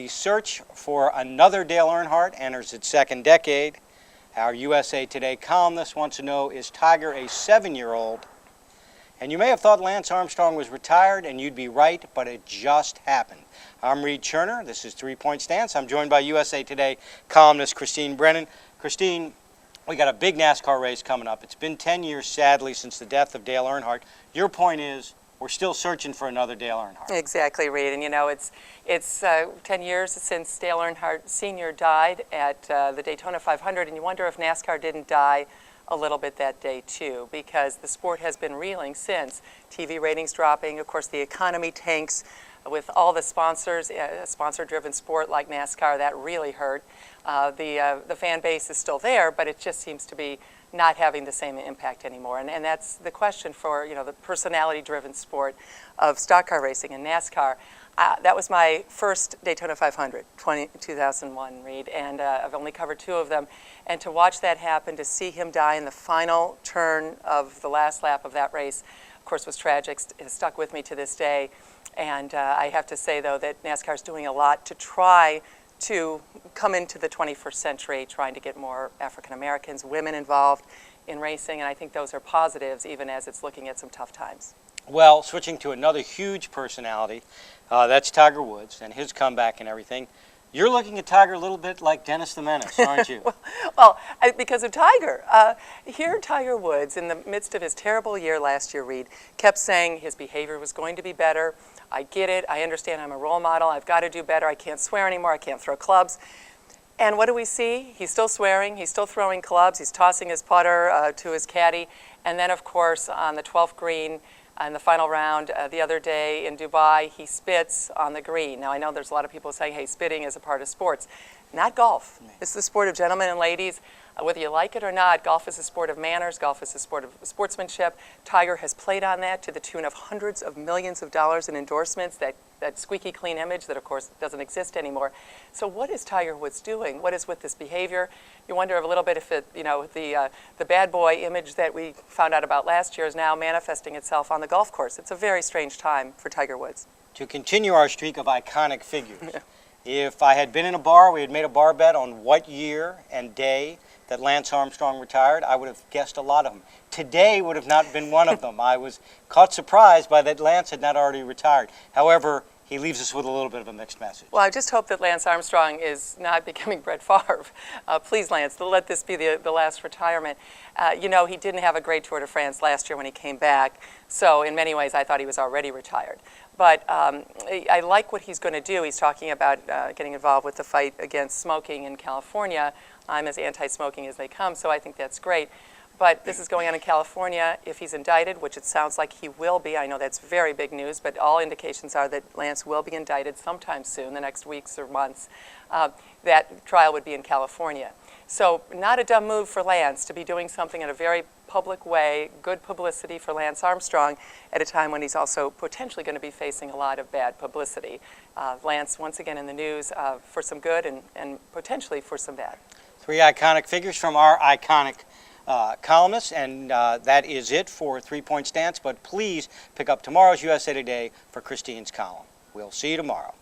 The search for another Dale Earnhardt enters its second decade. Our USA Today columnist wants to know, is Tiger a 7-year-old? And you may have thought Lance Armstrong was retired, and you'd be right, but it just happened. I'm Reid Cherner. This is 3 Point Stance. I'm joined by USA Today columnist Christine Brennan. Christine, we got a big NASCAR race coming up. It's been 10 years, sadly, since the death of Dale Earnhardt. Your point is, we're still searching for another Dale Earnhardt. Exactly, Reid. And you know, it's 10 years since Dale Earnhardt Sr. died at the Daytona 500, and you wonder if NASCAR didn't die a little bit that day too, because the sport has been reeling since. TV ratings dropping, of course the economy tanks with all the sponsors, a sponsor-driven sport like NASCAR, that really hurt. The fan base is still there, but it just seems to be not having the same impact anymore. And that's the question for, you know, the personality-driven sport of stock car racing and NASCAR. That was my first Daytona 500, 2001, Reid, and I've only covered 2 of them. And to watch that happen, to see him die in the final turn of the last lap of that race, of course, was tragic. It stuck with me to this day. And I have to say, though, that NASCAR is doing a lot to try to come into the 21st century, trying to get more African Americans, women involved in racing, and I think those are positives, even as it's looking at some tough times. Well, switching to another huge personality, that's Tiger Woods and his comeback and everything. You're looking at Tiger a little bit like Dennis the Menace, aren't you? well, because of Tiger. Here, Tiger Woods, in the midst of his terrible year last year, Reid, kept saying his behavior was going to be better. I get it. I understand I'm a role model. I've got to do better. I can't swear anymore. I can't throw clubs. And what do we see? He's still swearing. He's still throwing clubs. He's tossing his putter to his caddy. And then, of course, on the 12th green, in the final round the other day in Dubai, he spits on the green. Now, I know there's a lot of people saying, hey, spitting is a part of sports. Not golf. It's the sport of gentlemen and ladies. Whether you like it or not, golf is a sport of manners. Golf is a sport of sportsmanship. Tiger has played on that to the tune of hundreds of millions of dollars in endorsements, that squeaky clean image that, of course, doesn't exist anymore. So what is Tiger Woods doing? What is with this behavior? You wonder a little bit if it, you know, the bad boy image that we found out about last year is now manifesting itself on the golf course. It's a very strange time for Tiger Woods. To continue our streak of iconic figures, if I had been in a bar, we had made a bar bet on what year and day that Lance Armstrong retired, I would have guessed a lot of them. Today would have not been one of them. I was caught surprised by that Lance had not already retired. However, he leaves us with a little bit of a mixed message. Well, I just hope that Lance Armstrong is not becoming Brett Favre. Please, Lance, let this be the last retirement. You know, he didn't have a great Tour de France last year when he came back, so in many ways I thought he was already retired. But I like what he's going to do. He's talking about getting involved with the fight against smoking in California. I'm as anti-smoking as they come, so I think that's great. But this is going on in California. If he's indicted, which it sounds like he will be, I know that's very big news, but all indications are that Lance will be indicted sometime soon, the next weeks or months. That trial would be in California. So not a dumb move for Lance to be doing something in a very public way, good publicity for Lance Armstrong at a time when he's also potentially going to be facing a lot of bad publicity. Lance, once again in the news for some good and potentially for some bad. 3 iconic figures from our iconic columnists, and that is it for 3 Point Stance. But please pick up tomorrow's USA Today for Christine's column. We'll see you tomorrow.